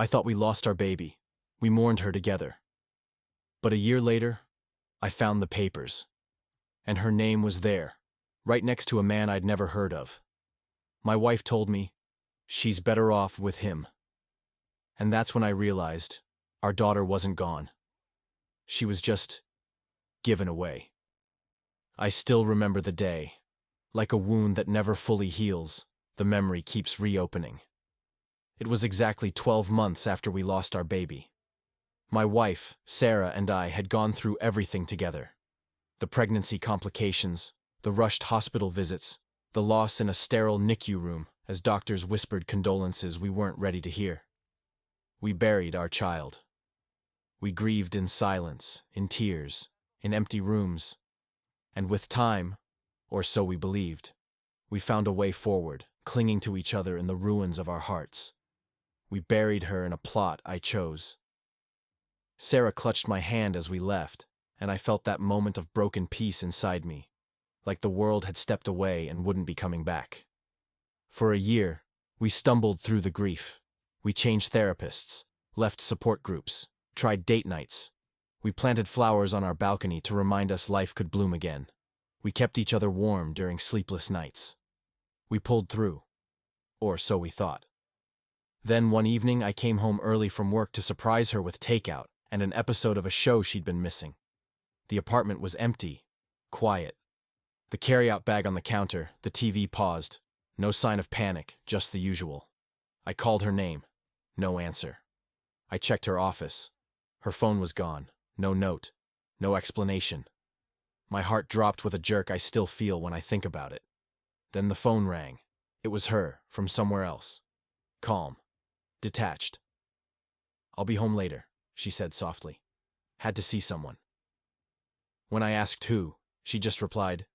I thought we lost our baby. We mourned her together. But a year later, I found the papers. And her name was there, right next to a man I'd never heard of. My wife told me, she's better off with him. And that's when I realized our daughter wasn't gone. She was just given away. I still remember the day. Like a wound that never fully heals, the memory keeps reopening. It was exactly 12 months after we lost our baby. My wife, Sarah, and I had gone through everything together. The pregnancy complications, the rushed hospital visits, the loss in a sterile NICU room as doctors whispered condolences we weren't ready to hear. We buried our child. We grieved in silence, in tears, in empty rooms. And with time, or so we believed, we found a way forward, clinging to each other in the ruins of our hearts. We buried her in a plot I chose. Sarah clutched my hand as we left, and I felt that moment of broken peace inside me, like the world had stepped away and wouldn't be coming back. For a year, we stumbled through the grief. We changed therapists, left support groups, tried date nights. We planted flowers on our balcony to remind us life could bloom again. We kept each other warm during sleepless nights. We pulled through. Or so we thought. Then one evening I came home early from work to surprise her with takeout and an episode of a show she'd been missing. The apartment was empty, quiet. The carry-out bag on the counter, the TV paused. No sign of panic, just the usual. I called her name. No answer. I checked her office. Her phone was gone. No note. No explanation. My heart dropped with a jerk I still feel when I think about it. Then the phone rang. It was her, from somewhere else. Calm. Detached. "I'll be home later," she said softly. "Had to see someone." When I asked who, she just replied,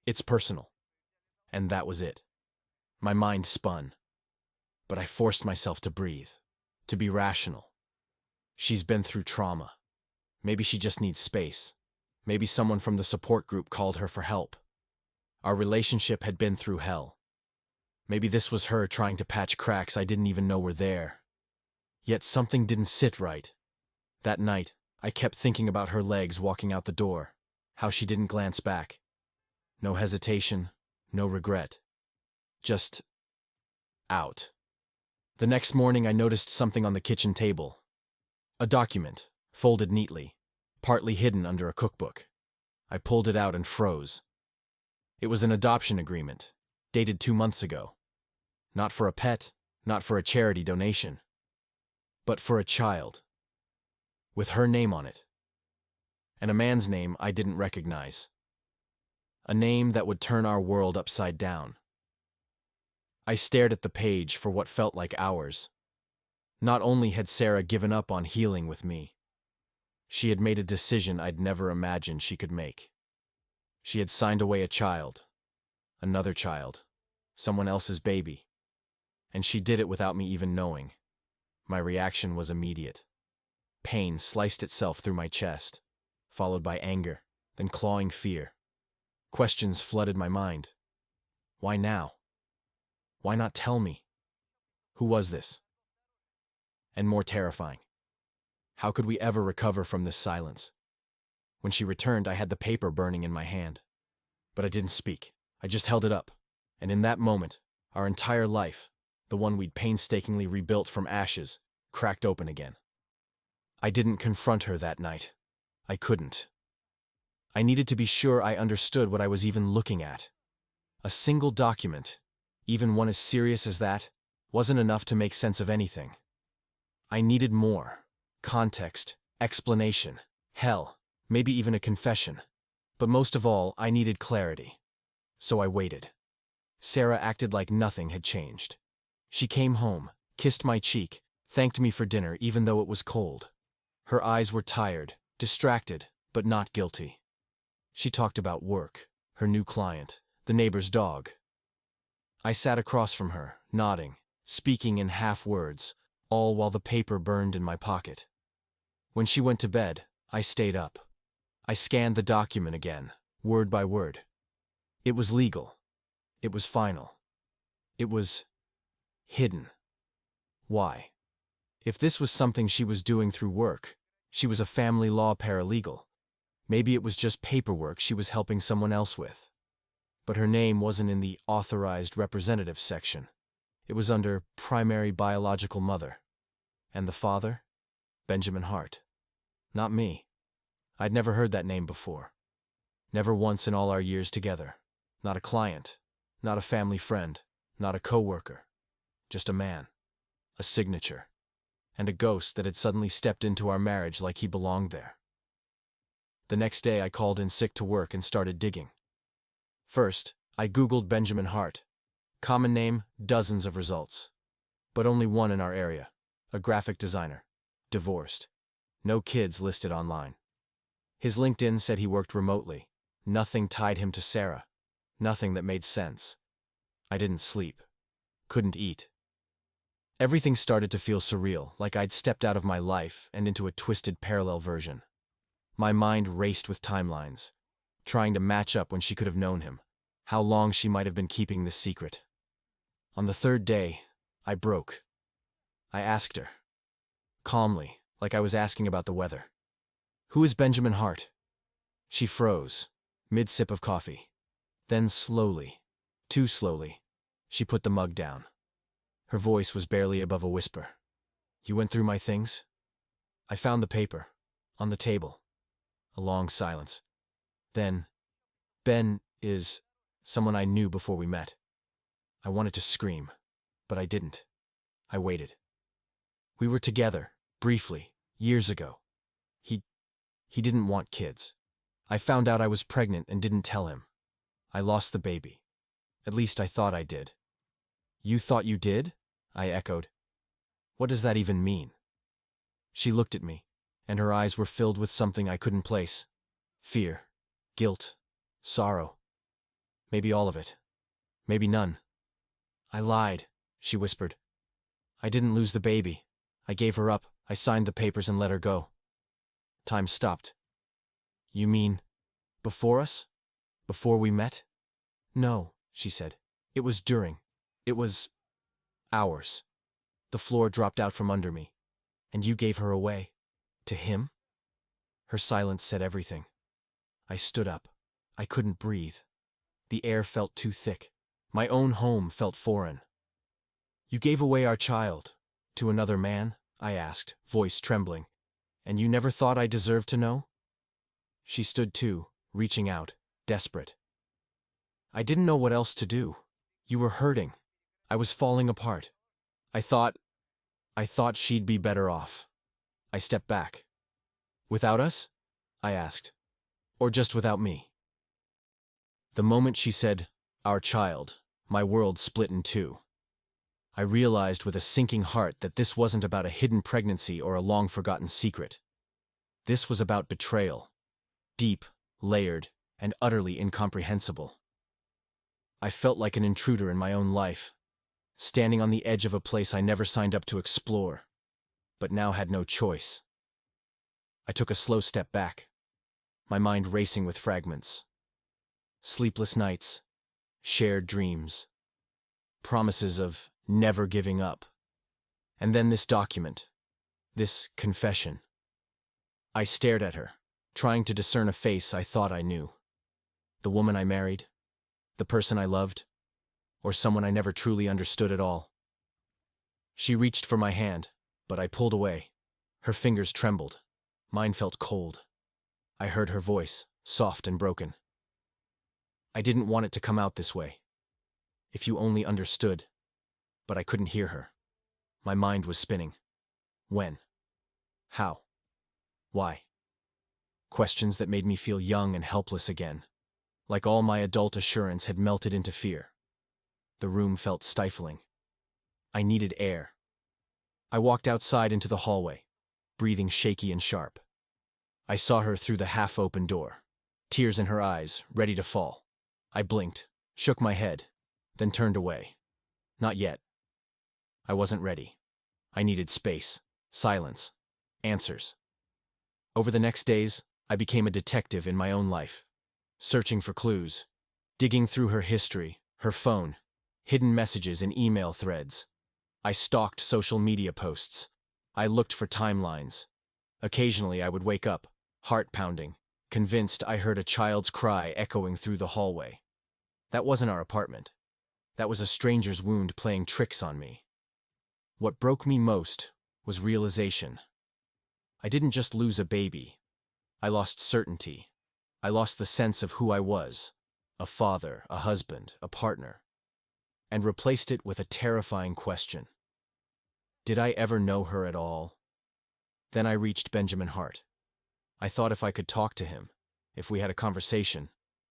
"It's personal." And that was it. My mind spun. But I forced myself to breathe, to be rational. She's been through trauma. Maybe she just needs space. Maybe someone from the support group called her for help. Our relationship had been through hell. Maybe this was her trying to patch cracks I didn't even know were there. Yet something didn't sit right. That night, I kept thinking about her legs walking out the door, how she didn't glance back. No hesitation, no regret. Just out. The next morning I noticed something on the kitchen table. A document, folded neatly, partly hidden under a cookbook. I pulled it out and froze. It was an adoption agreement, dated 2 months ago. Not for a pet, not for a charity donation, but for a child. With her name on it. And a man's name I didn't recognize. A name that would turn our world upside down. I stared at the page for what felt like hours. Not only had Sarah given up on healing with me, she had made a decision I'd never imagined she could make. She had signed away a child, another child, someone else's baby. And she did it without me even knowing. My reaction was immediate. Pain sliced itself through my chest, followed by anger, then clawing fear. Questions flooded my mind. Why now? Why not tell me? Who was this? And more terrifying, how could we ever recover from this silence? When she returned, I had the paper burning in my hand. But I didn't speak. I just held it up. And in that moment, our entire life, the one we'd painstakingly rebuilt from ashes, cracked open again. I didn't confront her that night. I couldn't. I needed to be sure I understood what I was even looking at. A single document, even one as serious as that, wasn't enough to make sense of anything. I needed more. Context, explanation, hell, maybe even a confession. But most of all, I needed clarity. So I waited. Sarah acted like nothing had changed. She came home, kissed my cheek, thanked me for dinner even though it was cold. Her eyes were tired, distracted, but not guilty. She talked about work, her new client, the neighbor's dog. I sat across from her, nodding, speaking in half words, all while the paper burned in my pocket. When she went to bed, I stayed up. I scanned the document again, word by word. It was legal. It was final. It was hidden. Why? If this was something she was doing through work, she was a family law paralegal. Maybe it was just paperwork she was helping someone else with. But her name wasn't in the authorized representative section. It was under primary biological mother. And the father? Benjamin Hart. Not me. I'd never heard that name before. Never once in all our years together. Not a client. Not a family friend. Not a coworker. Just a man. A signature. And a ghost that had suddenly stepped into our marriage like he belonged there. The next day I called in sick to work and started digging. First, I Googled Benjamin Hart. Common name, dozens of results. But only one in our area. A graphic designer. Divorced. No kids listed online. His LinkedIn said he worked remotely. Nothing tied him to Sarah. Nothing that made sense. I didn't sleep. Couldn't eat. Everything started to feel surreal, like I'd stepped out of my life and into a twisted parallel version. My mind raced with timelines, trying to match up when she could have known him, how long she might have been keeping this secret. On the third day, I broke. I asked her, calmly, like I was asking about the weather. "Who is Benjamin Hart?" She froze, mid-sip of coffee. Then slowly, too slowly, she put the mug down. Her voice was barely above a whisper. "You went through my things?" I found the paper, on the table. A long silence. Then, "Ben is someone I knew before we met." I wanted to scream, but I didn't. I waited. "We were together, briefly, years ago. He didn't want kids. I found out I was pregnant and didn't tell him. I lost the baby. At least I thought I did." "You thought you did?" I echoed. "What does that even mean?" She looked at me, and her eyes were filled with something I couldn't place. Fear, guilt, sorrow. Maybe all of it. Maybe none. "I lied," she whispered. "I didn't lose the baby. I gave her up, I signed the papers and let her go." Time stopped. "You mean, before us? Before we met?" "No," she said. "It was during. It was hours." The floor dropped out from under me. "And you gave her away? To him?" Her silence said everything. I stood up. I couldn't breathe. The air felt too thick. My own home felt foreign. "You gave away our child to another man?" I asked, voice trembling. "And you never thought I deserved to know?" She stood too, reaching out, desperate. "I didn't know what else to do. You were hurting. I was falling apart. I thought she'd be better off." I stepped back. "Without us?" I asked. "Or just without me?" The moment she said, "our child," my world split in two. I realized with a sinking heart that this wasn't about a hidden pregnancy or a long-forgotten secret. This was about betrayal. Deep, layered, and utterly incomprehensible. I felt like an intruder in my own life, standing on the edge of a place I never signed up to explore, but now had no choice. I took a slow step back, my mind racing with fragments. Sleepless nights, shared dreams, promises of never giving up. And then this document, this confession. I stared at her, trying to discern a face I thought I knew. The woman I married, the person I loved, or someone I never truly understood at all. She reached for my hand, but I pulled away. Her fingers trembled. Mine felt cold. I heard her voice, soft and broken. "I didn't want it to come out this way. If you only understood." But I couldn't hear her. My mind was spinning. When? How? Why? Questions that made me feel young and helpless again, like all my adult assurance had melted into fear. The room felt stifling. I needed air. I walked outside into the hallway, breathing shaky and sharp. I saw her through the half-open door, tears in her eyes, ready to fall. I blinked, shook my head, then turned away. Not yet. I wasn't ready. I needed space, silence, answers. Over the next days, I became a detective in my own life, searching for clues, digging through her history, her phone, hidden messages and email threads. I stalked social media posts, I looked for timelines. Occasionally I would wake up, heart pounding, convinced I heard a child's cry echoing through the hallway. That wasn't our apartment. That was a stranger's wound playing tricks on me. What broke me most was realization. I didn't just lose a baby. I lost certainty. I lost the sense of who I was, a father, a husband, a partner, and replaced it with a terrifying question. Did I ever know her at all? Then I reached Benjamin Hart. I thought if I could talk to him, if we had a conversation,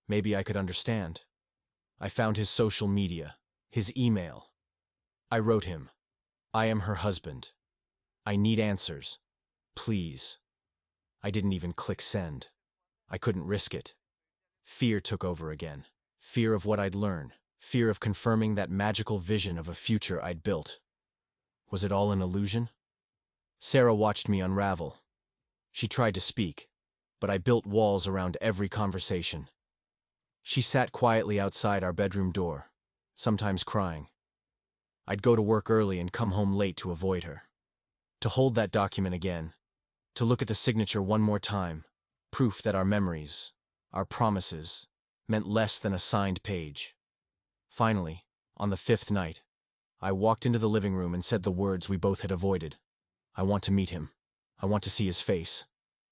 maybe I could understand. I found his social media, his email. I wrote him, "I am her husband. I need answers. Please." I didn't even click send. I couldn't risk it. Fear took over again. Fear of what I'd learn. Fear of confirming that magical vision of a future I'd built. Was it all an illusion? Sarah watched me unravel. She tried to speak, but I built walls around every conversation. She sat quietly outside our bedroom door, sometimes crying. I'd go to work early and come home late to avoid her. To hold that document again, to look at the signature one more time, proof that our memories, our promises, meant less than a signed page. Finally, on the 5th night, I walked into the living room and said the words we both had avoided. I want to meet him. I want to see his face.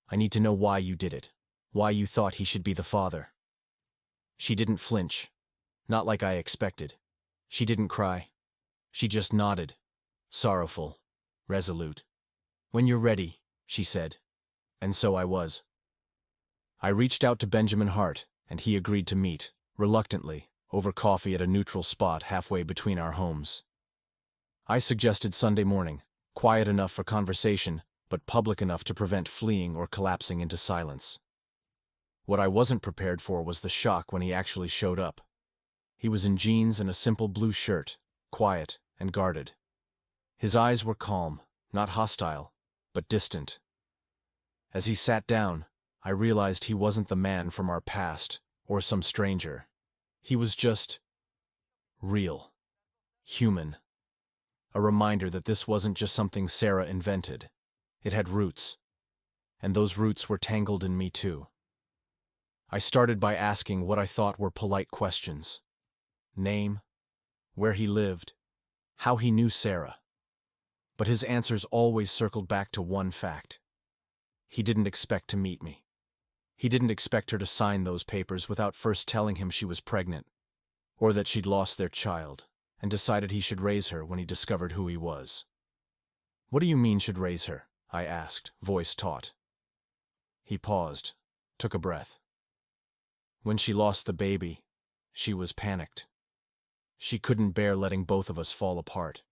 I need to know why you did it, why you thought he should be the father. She didn't flinch, not like I expected. She didn't cry. She just nodded, sorrowful, resolute. "When you're ready," she said. And so I was. I reached out to Benjamin Hart, and he agreed to meet, reluctantly, over coffee at a neutral spot halfway between our homes. I suggested Sunday morning, quiet enough for conversation, but public enough to prevent fleeing or collapsing into silence. What I wasn't prepared for was the shock when he actually showed up. He was in jeans and a simple blue shirt, quiet and guarded. His eyes were calm, not hostile, but distant. As he sat down, I realized he wasn't the man from our past or some stranger. He was just real, human. A reminder that this wasn't just something Sarah invented. It had roots, and those roots were tangled in me too. I started by asking what I thought were polite questions. Name, where he lived, how he knew Sarah. But his answers always circled back to one fact. He didn't expect to meet me. He didn't expect her to sign those papers without first telling him she was pregnant, or that she'd lost their child, and decided he should raise her when he discovered who he was. "What do you mean should raise her?" I asked, voice taut. He paused, took a breath. When she lost the baby, she was panicked. She couldn't bear letting both of us fall apart.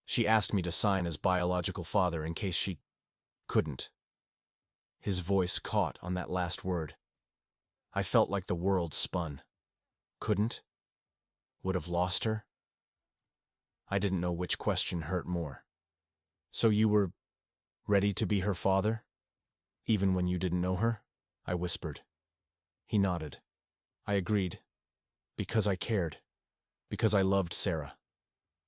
She asked me to sign as biological father in case she couldn't. His voice caught on that last word. I felt like the world spun. Couldn't? Would have lost her? I didn't know which question hurt more. "So you were ready to be her father? Even when you didn't know her?" I whispered. He nodded. I agreed. Because I cared. Because I loved Sarah.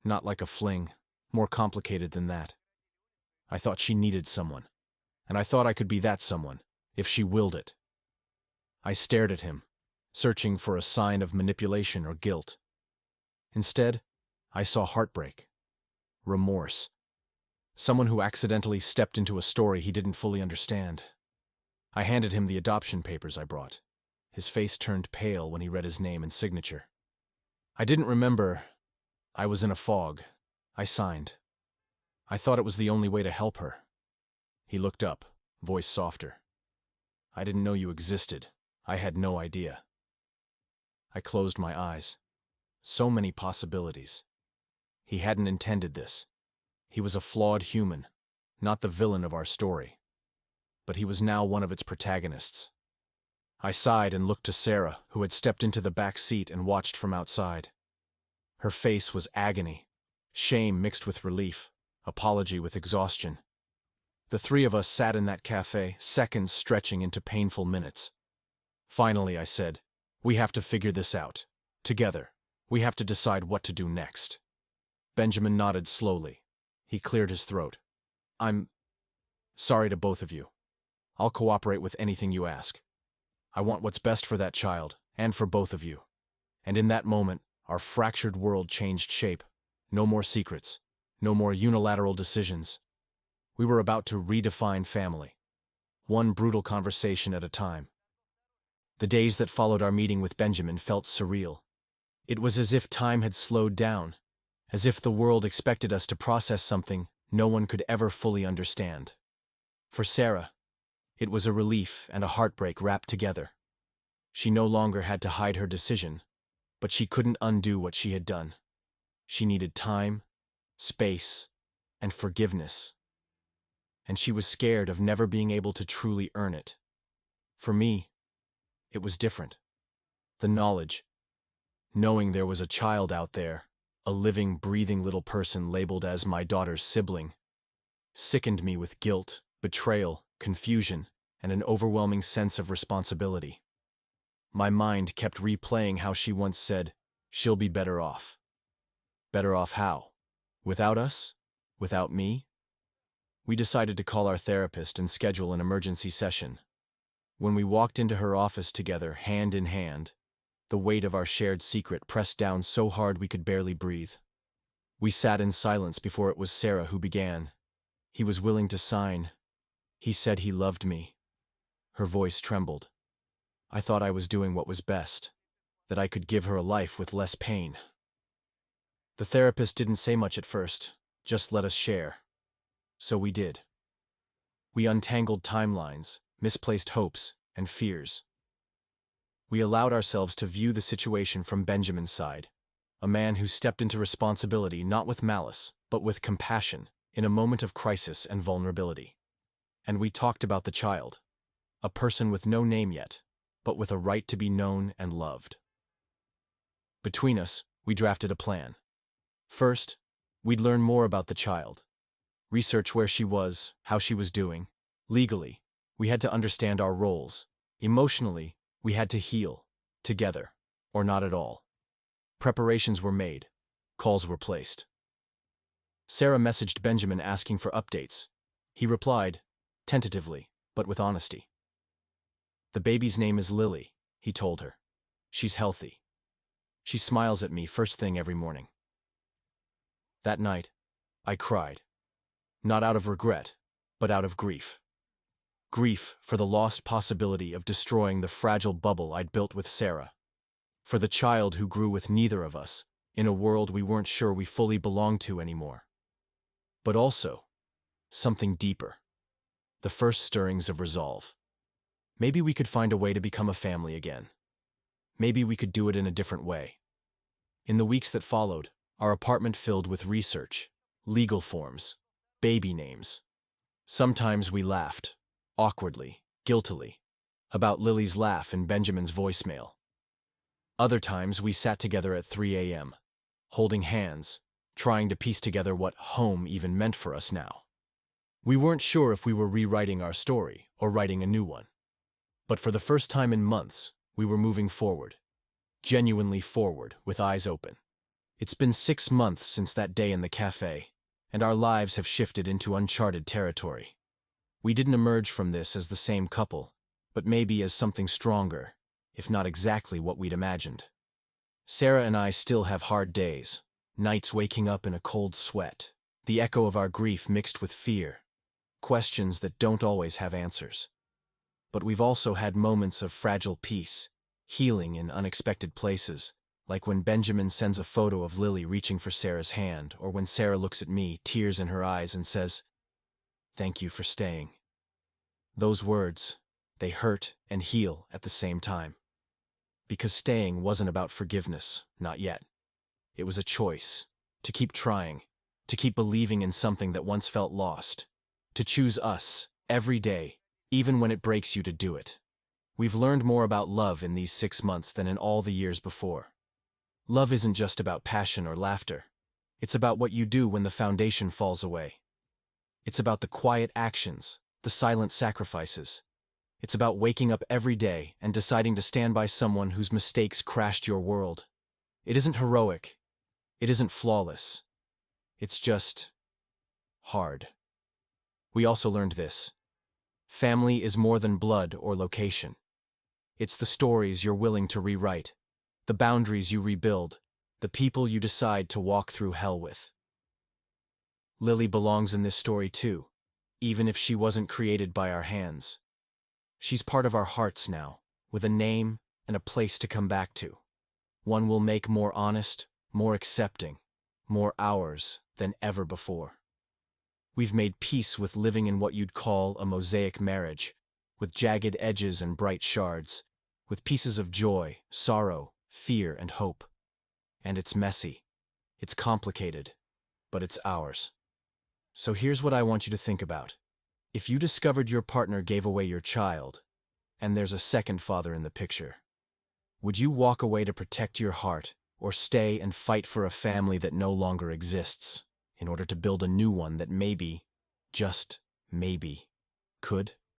Not like a fling, more complicated than that. I thought she needed someone, and I thought I could be that someone, if she willed it. I stared at him, searching for a sign of manipulation or guilt. Instead, I saw heartbreak, remorse, someone who accidentally stepped into a story he didn't fully understand. I handed him the adoption papers I brought. His face turned pale when he read his name and signature. I didn't remember. I was in a fog. I signed. I thought it was the only way to help her. He looked up, voice softer. "I didn't know you existed. I had no idea." I closed my eyes. So many possibilities. He hadn't intended this. He was a flawed human, not the villain of our story. But he was now one of its protagonists. I sighed and looked to Sarah, who had stepped into the back seat and watched from outside. Her face was agony, shame mixed with relief, apology with exhaustion. The three of us sat in that cafe, seconds stretching into painful minutes. Finally, I said, "We have to figure this out. Together. We have to decide what to do next." Benjamin nodded slowly. He cleared his throat. I'm sorry to both of you. I'll cooperate with anything you ask. I want what's best for that child, and for both of you. And in that moment, our fractured world changed shape. No more secrets. No more unilateral decisions. We were about to redefine family. One brutal conversation at a time. The days that followed our meeting with Benjamin felt surreal. It was as if time had slowed down, as if the world expected us to process something no one could ever fully understand. For Sarah, it was a relief and a heartbreak wrapped together. She no longer had to hide her decision, but she couldn't undo what she had done. She needed time, space, and forgiveness. And she was scared of never being able to truly earn it. For me, it was different. The knowing there was a child out there, a living, breathing little person labeled as my daughter's sibling, sickened me with guilt, betrayal, confusion, and an overwhelming sense of responsibility. My mind kept replaying how she once said, "She'll be better off." Better off how? Without us? Without me? We decided to call our therapist and schedule an emergency session. When we walked into her office together, hand in hand, the weight of our shared secret pressed down so hard we could barely breathe. We sat in silence before it was Sarah who began. He was willing to sign. He said he loved me. Her voice trembled. I thought I was doing what was best, that I could give her a life with less pain. The therapist didn't say much at first, just let us share. So we did. We untangled timelines, misplaced hopes, and fears. We allowed ourselves to view the situation from Benjamin's side, a man who stepped into responsibility not with malice, but with compassion, in a moment of crisis and vulnerability. And we talked about the child, a person with no name yet, but with a right to be known and loved. Between us, we drafted a plan. First, we'd learn more about the child, research where she was, how she was doing. Legally, we had to understand our roles. Emotionally, we had to heal, together, or not at all. Preparations were made. Calls were placed. Sarah messaged Benjamin asking for updates. He replied, tentatively, but with honesty. The baby's name is Lily, he told her. She's healthy. She smiles at me first thing every morning. That night, I cried. Not out of regret, but out of grief. Grief for the lost possibility of destroying the fragile bubble I'd built with Sarah. For the child who grew with neither of us, in a world we weren't sure we fully belonged to anymore. But also, something deeper. The first stirrings of resolve. Maybe we could find a way to become a family again. Maybe we could do it in a different way. In the weeks that followed, our apartment filled with research, legal forms, baby names. Sometimes we laughed, awkwardly, guiltily, about Lily's laugh and Benjamin's voicemail. Other times we sat together at 3 a.m., holding hands, trying to piece together what home even meant for us now. We weren't sure if we were rewriting our story or writing a new one. But for the first time in months, we were moving forward. Genuinely forward, with eyes open. It's been 6 months since that day in the cafe, and our lives have shifted into uncharted territory. We didn't emerge from this as the same couple, but maybe as something stronger, if not exactly what we'd imagined. Sarah and I still have hard days, nights waking up in a cold sweat, the echo of our grief mixed with fear, questions that don't always have answers. But we've also had moments of fragile peace, healing in unexpected places, like when Benjamin sends a photo of Lily reaching for Sarah's hand, or when Sarah looks at me, tears in her eyes, and says, "Thank you for staying." Those words, they hurt and heal at the same time. Because staying wasn't about forgiveness, not yet. It was a choice, to keep trying, to keep believing in something that once felt lost, to choose us, every day, even when it breaks you to do it. We've learned more about love in these 6 months than in all the years before. Love isn't just about passion or laughter. It's about what you do when the foundation falls away. It's about the quiet actions, the silent sacrifices. It's about waking up every day and deciding to stand by someone whose mistakes crashed your world. It isn't heroic. It isn't flawless. It's just hard. We also learned this. Family is more than blood or location. It's the stories you're willing to rewrite, the boundaries you rebuild, the people you decide to walk through hell with. Lily belongs in this story too, even if she wasn't created by our hands. She's part of our hearts now, with a name and a place to come back to. One we'll make more honest, more accepting, more ours than ever before. We've made peace with living in what you'd call a mosaic marriage, with jagged edges and bright shards, with pieces of joy, sorrow, fear, and hope. And it's messy. It's complicated, but it's ours. So here's what I want you to think about. If you discovered your partner gave away your child, and there's a second father in the picture, would you walk away to protect your heart, or stay and fight for a family that no longer exists, in order to build a new one that maybe, just maybe, could?